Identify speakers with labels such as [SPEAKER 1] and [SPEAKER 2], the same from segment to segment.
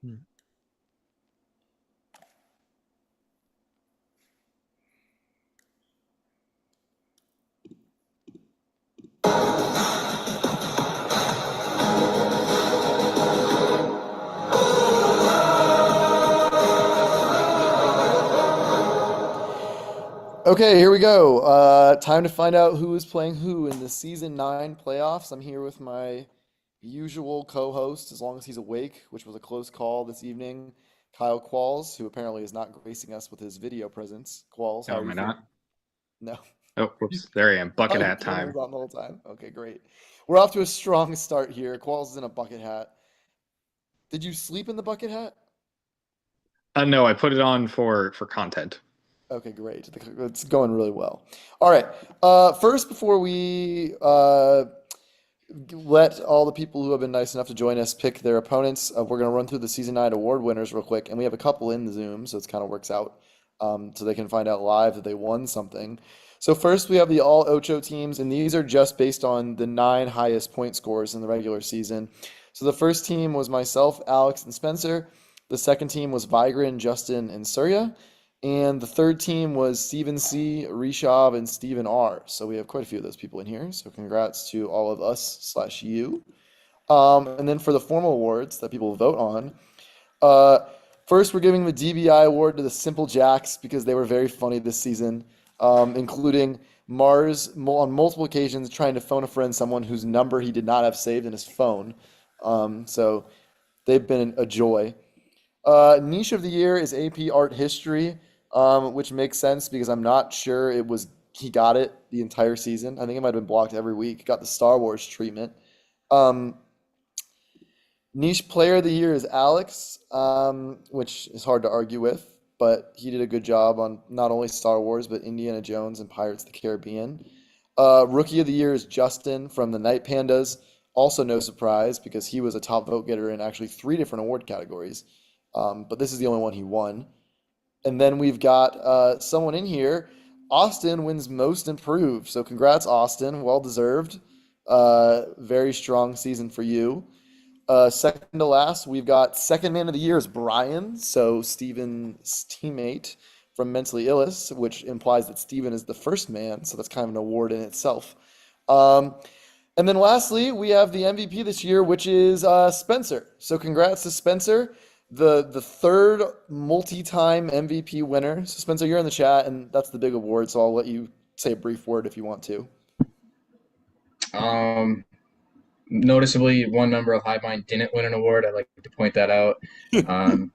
[SPEAKER 1] Hmm. Okay, here we go. Time to find out who is playing who in the season 9 playoffs. I'm here with my usual co-host, as long as he's awake, which was a close call this evening, Kyle Qualls, who apparently is not gracing us with his video presence. Qualls, how
[SPEAKER 2] Oh,
[SPEAKER 1] are
[SPEAKER 2] am
[SPEAKER 1] you
[SPEAKER 2] I
[SPEAKER 1] feeling?
[SPEAKER 2] not?
[SPEAKER 1] No.
[SPEAKER 2] Oh, whoops. There I am.
[SPEAKER 1] Oh,
[SPEAKER 2] Bucket
[SPEAKER 1] your
[SPEAKER 2] hat
[SPEAKER 1] camera was
[SPEAKER 2] time.
[SPEAKER 1] on the whole time. Okay, great. We're off to a strong start here. Qualls is in a bucket hat. Did you sleep in the bucket hat?
[SPEAKER 2] No, I put it on for content.
[SPEAKER 1] Okay, great. It's going really well. All right. First, before we let all the people who have been nice enough to join us pick their opponents, we're going to run through the season 9 award winners real quick, and we have a couple in the Zoom, so it kind of works out, so they can find out live that they won something. So first, we have the all Ocho teams, and these are just based on the 9 highest point scores in the regular season. So the first team was myself, Alex, and Spencer. The second team was Vigran, Justin, and Surya. And the third team was Stephen C., Rishav, and Stephen R. So we have quite a few of those people in here. So congrats to all of us slash you. And then for the formal awards that people vote on, uh, first we're giving the DBI award to the Simple Jacks because they were very funny this season, including Mars on multiple occasions trying to phone a friend someone whose number he did not have saved in his phone. So they've been a joy. Niche of the year is AP Art History, which makes sense because I'm not sure it was he got it the entire season. I think it might have been blocked every week. Got the Star Wars treatment. Um, Niche Player of the Year is Alex, which is hard to argue with, but he did a good job on not only Star Wars but Indiana Jones and Pirates of the Caribbean. Rookie of the Year is Justin from the Night Pandas. Also, no surprise because he was a top vote getter in actually 3 different award categories. But this is the only one he won. And then we've got someone in here. Austin wins most improved. So congrats, Austin. Well deserved. Very strong season for you. Second to last, we've got second man of the year is Brian. So Steven's teammate from Mentally Illest, which implies that Steven is the first man. So that's kind of an award in itself. Um, and then lastly, we have the MVP this year, which is Spencer. So congrats to Spencer, the third multi-time MVP winner. So Spencer, you're in the chat, and that's the big award. So I'll let you say a brief word if you want to.
[SPEAKER 3] Um, Noticeably, one member of Hive Mind didn't win an award. I'd like to point that out. Um,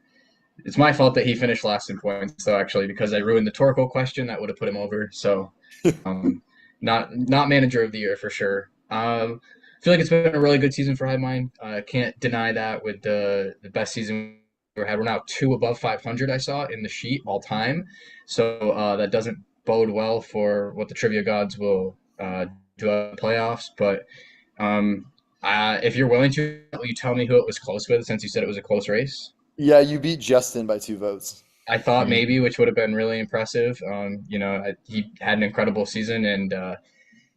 [SPEAKER 3] it's my fault that he finished last in points, though, actually, because I ruined the Torkoal question that would have put him over. So, um, not manager of the year for sure. I feel like it's been a really good season for Hive Mind. I can't deny that with the best season we ever had. We're now two above 500. I saw in the sheet all time, so that doesn't bode well for what the trivia gods will do at the playoffs. But um, if you're willing to, will you tell me who it was close with, since you said it was a close race?
[SPEAKER 1] Yeah, you beat Justin by 2 votes.
[SPEAKER 3] I thought
[SPEAKER 2] Hmm.
[SPEAKER 3] maybe, which would have been really impressive. He had an incredible season, and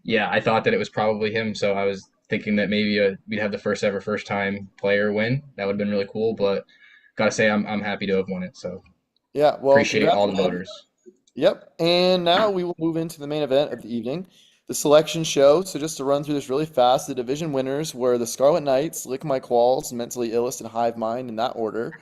[SPEAKER 3] yeah, I thought that it was probably him. So I was thinking that maybe we'd have the first time player win. That would have been really cool. But gotta say, I'm happy to have won it. So
[SPEAKER 1] Yeah, well,
[SPEAKER 3] appreciate
[SPEAKER 1] congrats,
[SPEAKER 3] all the
[SPEAKER 1] man.
[SPEAKER 3] voters.
[SPEAKER 1] Yep. And now we will move into the main event of the evening, the selection show. So just to run through this really fast, the division winners were the Scarlet Knights, Lick My Qualls, Mentally Illest, and Hive Mind in that order.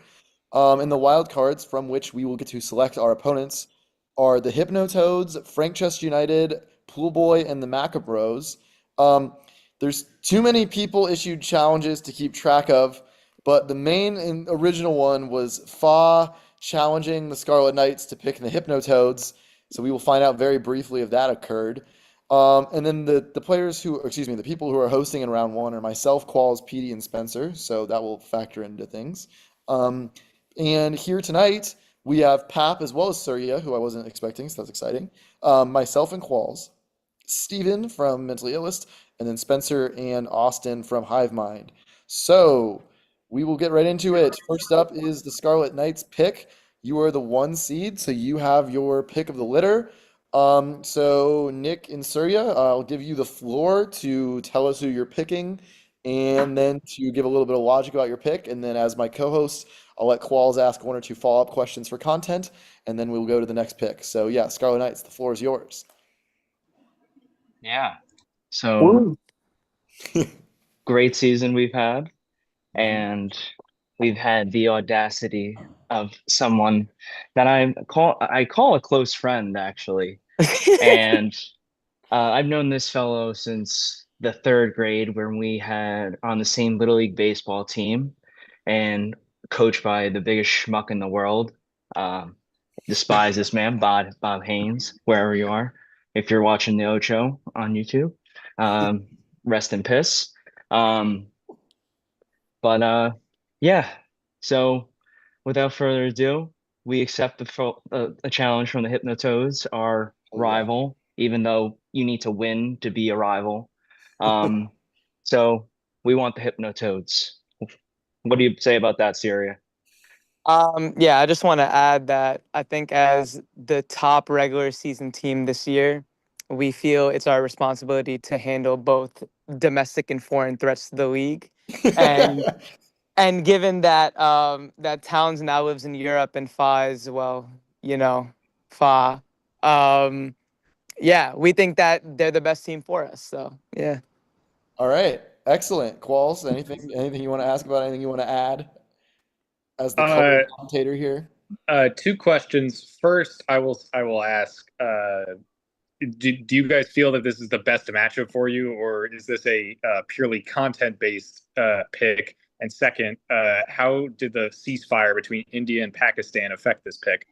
[SPEAKER 1] And the wild cards from which we will get to select our opponents are the Hypnotoads, Frankchester United, Pool Boy, and the Macabros. Um, there's too many people issued challenges to keep track of, but the main and original one was Fa challenging the Scarlet Knights to pick the Hypnotoads. So we will find out very briefly if that occurred. And then the players who, excuse me, the people who are hosting in round one are myself, Qualls, Petey, and Spencer. So that will factor into things. Um, and here tonight, we have Pap as well as Surya, who I wasn't expecting, so that's exciting. Myself and Qualls, Steven from Mentally Illest, and then Spencer and Austin from Hive Mind. So we will get right into it. First up is the Scarlet Knights pick. You are the 1 seed, so you have your pick of the litter. So Nick and Surya, I'll give you the floor to tell us who you're picking and then to give a little bit of logic about your pick. And then as my co-host, I'll let Qualls ask one or two follow-up questions for content, and then we'll go to the next pick. So yeah, Scarlet Knights, the floor is yours.
[SPEAKER 4] Yeah. So great season we've had, and we've had the audacity of someone that I call a close friend actually. And I've known this fellow since the third grade when we had on the same Little League baseball team and coached by the biggest schmuck in the world. Despise this man, Bob Haynes, wherever you are. If you're watching the Ocho on YouTube, rest in piss. Yeah. So without further ado, we accept a challenge from the Hypnotoads, our rival, even though you need to win to be a rival. So we want the Hypnotoads. What do you say about that, Syria?
[SPEAKER 5] Yeah, I just want to add that I think as the top regular season team this year, we feel it's our responsibility to handle both domestic and foreign threats to the league. And given that that Towns now lives in Europe and Fa is, well, Fa, yeah, we think that they're the best team for us. So yeah.
[SPEAKER 1] All right, excellent. Qualls, anything you want to ask about? Anything you want to add as the commentator here?
[SPEAKER 2] 2 questions. First, I will ask, do you guys feel that this is the best matchup for you, or is this a purely content-based pick? And second, how did the ceasefire between India and Pakistan affect this pick?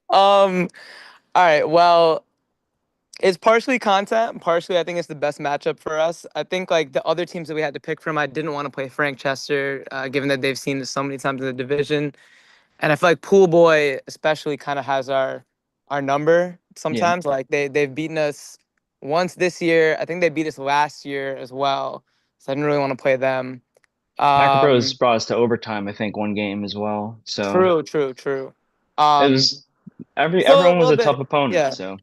[SPEAKER 5] All right, well, it's partially content, partially I think it's the best matchup for us. I think like the other teams that we had to pick from, I didn't want to play Frank Chester, given that they've seen this so many times in the division. And I feel like Pool Boy especially kind of has our number sometimes. Like they've beaten us once this year. I think they beat us last year as well. So I didn't really want to play them.
[SPEAKER 4] Mac Bros brought us to overtime, I think, one game as well. So
[SPEAKER 5] True.
[SPEAKER 4] it was everyone was a tough opponent.
[SPEAKER 5] Yeah.
[SPEAKER 4] So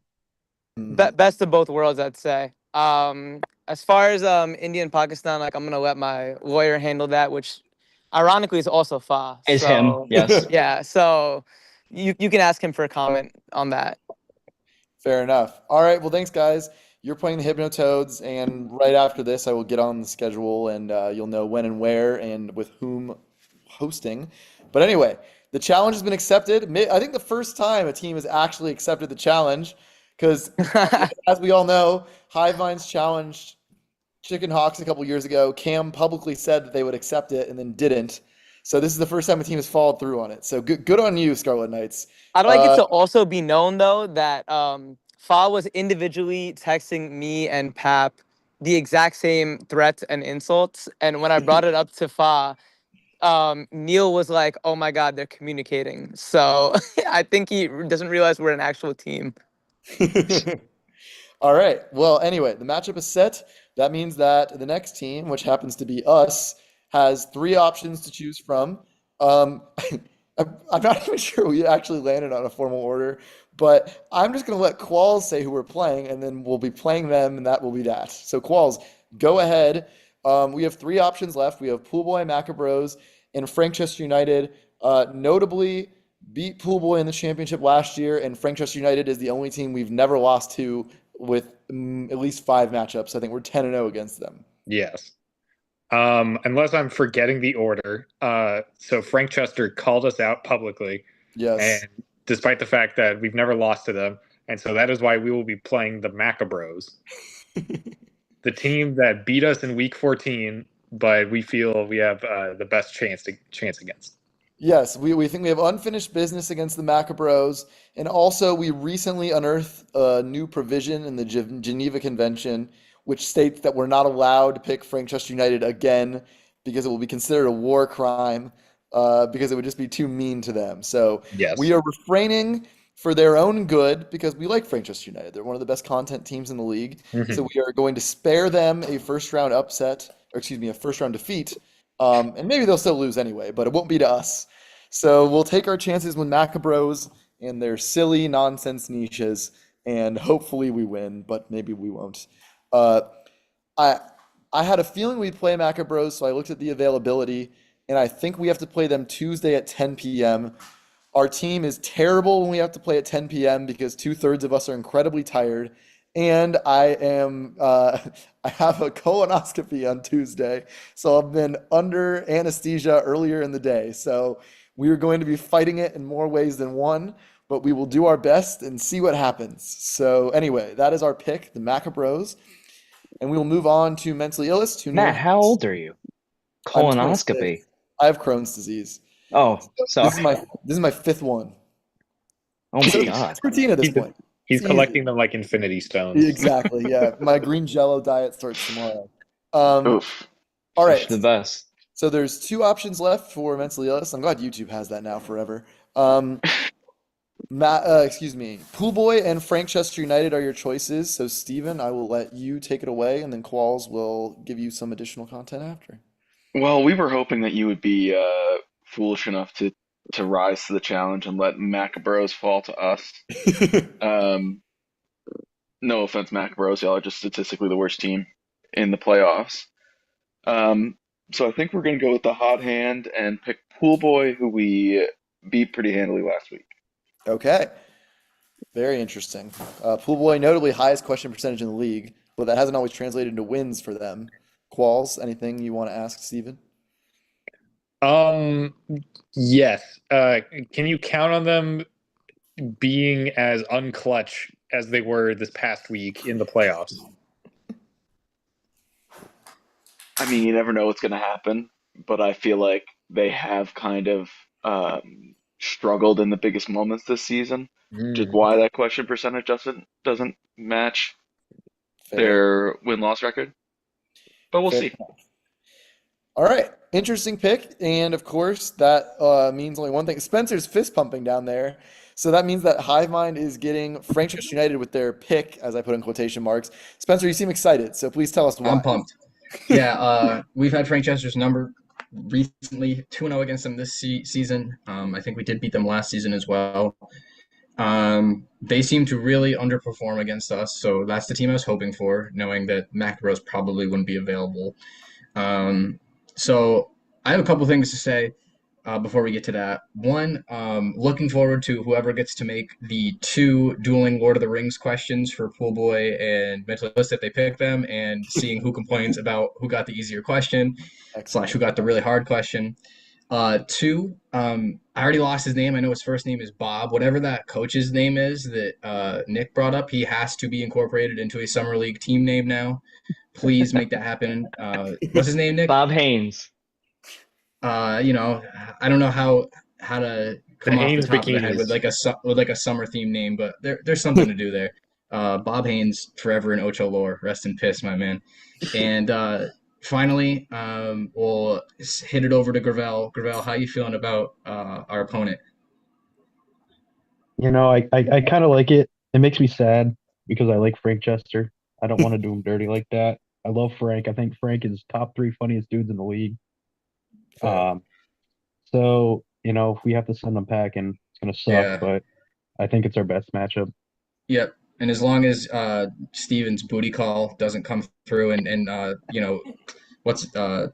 [SPEAKER 5] best of both worlds, I'd say. As far as India and Pakistan, like I'm gonna let my lawyer handle that, which ironically is also Fa.
[SPEAKER 4] Is him, yes.
[SPEAKER 5] Yeah. So you can ask him for a comment on that.
[SPEAKER 1] Fair enough. All right. Well, thanks, guys. You're playing the Hypnotoads, and right after this, I will get on the schedule, and you'll know when and where and with whom hosting. But anyway, the challenge has been accepted. I think the first time a team has actually accepted the challenge, because as we all know, Hivevines challenged Chicken Hawks a couple years ago. Cam publicly said that they would accept it and then didn't. So this is the first time a team has followed through on it. So good on you, Scarlet Knights.
[SPEAKER 5] I'd like it to also be known, though, that Fa was individually texting me and Pap the exact same threats and insults. And when I brought it up to Fa, Neil was like, oh my God, they're communicating. So I think he doesn't realize we're an actual team.
[SPEAKER 1] All right. Well, anyway, the matchup is set. That means that the next team, which happens to be us, has 3 options to choose from. I'm not even sure we actually landed on a formal order, but I'm just going to let Qualls say who we're playing, and then we'll be playing them, and that will be that. So Qualls, go ahead. We have 3 options left. We have Pool Boy, Macabros, and Frankchester United. Notably, beat Pool Boy in the championship last year, and Frankchester United is the only team we've never lost to with at least 5 matchups. I think we're 10-0 against them.
[SPEAKER 2] Yes. Unless I'm forgetting the order. So Frank Chester called us out publicly.
[SPEAKER 1] Yes.
[SPEAKER 2] And despite the fact that we've never lost to them. And so that is why we will be playing the Macabros. The team that beat us in week 14, but we feel we have the best chance against.
[SPEAKER 1] Yes, we think we have unfinished business against the Macabros, and also we recently unearthed a new provision in the Geneva Convention, which states that we're not allowed to pick Frankchester United again because it will be considered a war crime, because it would just be too mean to them. So
[SPEAKER 2] yes,
[SPEAKER 1] we are refraining for their own good because we like Frankchester United. They're one of the best content teams in the league. Mm-hmm. So we are going to spare them a first round defeat. And maybe they'll still lose anyway, but it won't be to us. So we'll take our chances with Macabros and their silly nonsense niches, and hopefully we win, but maybe we won't. I I had a feeling we'd play Maca Bros, so I looked at the availability, and I think we have to play them Tuesday at 10 p.m. Our team is terrible when we have to play at 10 p.m. because two-thirds of us are incredibly tired, and I have a colonoscopy on Tuesday, so I've been under anesthesia earlier in the day. So we are going to be fighting it in more ways than one, but we will do our best and see what happens. So anyway, that is our pick, the Maca Bros. And we will move on to mentally illest, who
[SPEAKER 4] Matt, how old are you?
[SPEAKER 1] I'm
[SPEAKER 4] Colonoscopy.
[SPEAKER 1] 26. I have Crohn's disease.
[SPEAKER 4] Oh,
[SPEAKER 1] This
[SPEAKER 4] sorry.
[SPEAKER 1] is my fifth one.
[SPEAKER 4] Oh my
[SPEAKER 1] So
[SPEAKER 4] God.
[SPEAKER 1] it's routine at this
[SPEAKER 2] He's,
[SPEAKER 1] point.
[SPEAKER 2] he's
[SPEAKER 1] It's easy.
[SPEAKER 2] collecting them like Infinity Stones.
[SPEAKER 1] Exactly. Yeah. My green Jello diet starts tomorrow.
[SPEAKER 6] Oof.
[SPEAKER 1] All
[SPEAKER 4] It's
[SPEAKER 1] right.
[SPEAKER 4] the best.
[SPEAKER 1] So there's two options left for mentally illest. I'm glad YouTube has that now forever. Excuse me. Pool Boy and Frankchester United are your choices. So Steven, I will let you take it away, and then Qualls will give you some additional content after.
[SPEAKER 6] Well, we were hoping that you would be foolish enough to rise to the challenge and let Macabros fall to us. Um, no offense, Macabros, y'all are just statistically the worst team in the playoffs. So I think we're gonna go with the hot hand and pick Pool Boy, who we beat pretty handily last week.
[SPEAKER 1] Okay. Very interesting. Pool Boy, notably highest question percentage in the league, but that hasn't always translated into wins for them. Qualls, anything you want to ask Steven?
[SPEAKER 2] Yes. Can you count on them being as unclutch as they were this past week in the playoffs?
[SPEAKER 6] I mean, you never know what's gonna happen, but I feel like they have kind of struggled in the biggest moments this season, which is why that question percentage doesn't match
[SPEAKER 1] Fair.
[SPEAKER 6] their win-loss record. But we'll
[SPEAKER 1] Fair
[SPEAKER 6] see.
[SPEAKER 1] enough. All right. Interesting pick. And of course, that means only one thing. Spencer's fist pumping down there. So that means that Hive Mind is getting Frankchester United with their pick, as I put in quotation marks. Spencer, you seem excited, so please tell us why.
[SPEAKER 3] I'm pumped. Yeah, we've had Frankchester's number recently, 2-0 against them this season. I think we did beat them last season as well. They seem to really underperform against us, so that's the team I was hoping for, knowing that Macros probably wouldn't be available. So I have a couple things to say before we get to that. One, looking forward to whoever gets to make the two dueling Lord of the Rings questions for Pool Boy and Mental List if they pick them, and seeing who complains about who got the easier question / who got the really hard question. Two, I already lost his name. I know his first name is Bob. Whatever that coach's name is that Nick brought up, he has to be incorporated into a summer league team name now. Please make that happen. What's his name, Nick?
[SPEAKER 4] Bob Haynes.
[SPEAKER 3] I don't know how to come off the
[SPEAKER 2] Haynes
[SPEAKER 3] top of the head with
[SPEAKER 2] bikinis.
[SPEAKER 3] like a summer theme name, but there's something to do there. Bob Haynes, forever in Ocho lore. Rest in piss, my man. And finally, we'll hit it over to Gravel. Gravel, how you feeling about our opponent?
[SPEAKER 7] I kind of like it. It makes me sad because I like Frank Chester. I don't want to do him dirty like that. I love Frank. I think Frank is top 3 funniest dudes in the league.
[SPEAKER 1] Fair.
[SPEAKER 7] So, if we have to send them packing, it's gonna suck,
[SPEAKER 3] Yeah.
[SPEAKER 7] but I think it's our best matchup.
[SPEAKER 3] Yep. And as long as Steven's booty call doesn't come through and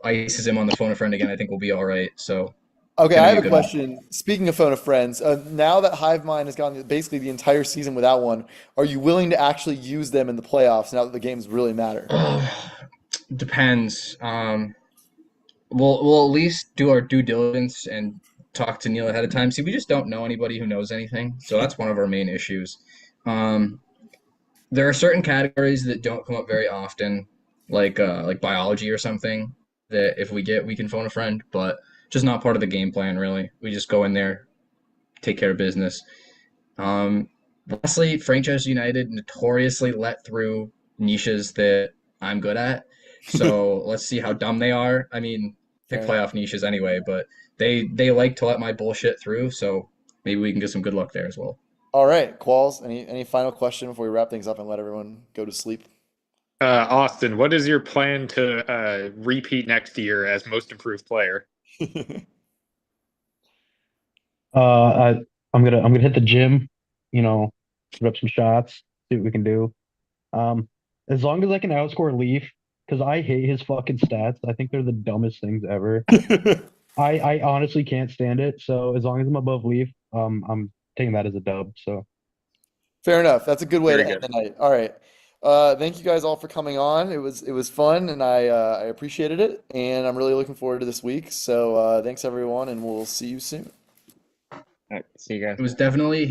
[SPEAKER 3] ices him on the phone a friend again, I think we'll be all right. So
[SPEAKER 1] Okay,
[SPEAKER 3] gonna
[SPEAKER 1] I
[SPEAKER 3] be
[SPEAKER 1] have
[SPEAKER 3] a
[SPEAKER 1] a
[SPEAKER 3] good one.
[SPEAKER 1] question. Speaking of phone of friends, now that Hive Mind has gone basically the entire season without one, are you willing to actually use them in the playoffs now that the games really matter?
[SPEAKER 3] Depends. We'll at least do our due diligence and talk to Neil ahead of time. See, we just don't know anybody who knows anything, so that's one of our main issues. There are certain categories that don't come up very often, like biology or something, that if we get, we can phone a friend, but just not part of the game plan, really. We just go in there, take care of business. Lastly, Frankchester United notoriously let through niches that I'm good at. So let's see how dumb they are. I mean, pick
[SPEAKER 1] Fair
[SPEAKER 3] playoff niches anyway, but they like to let my bullshit through, so maybe we can get some good luck there as well.
[SPEAKER 1] All right, Qualls, any final question before we wrap things up and let everyone go to sleep?
[SPEAKER 2] Austin, what is your plan to repeat next year as most improved player?
[SPEAKER 7] I'm gonna hit the gym, put up some shots, see what we can do. As long as I can outscore Leaf, because I hate his fucking stats. I think they're the dumbest things ever. I honestly can't stand it. So as long as I'm above Leaf, I'm taking that as a dub. So
[SPEAKER 1] Fair enough. That's a good way
[SPEAKER 2] Very
[SPEAKER 1] to end
[SPEAKER 2] good.
[SPEAKER 1] the night. All right. Thank you guys all for coming on. It was fun, and I appreciated it, and I'm really looking forward to this week. So thanks everyone, and we'll see you soon.
[SPEAKER 4] All right, see you guys.
[SPEAKER 3] It was definitely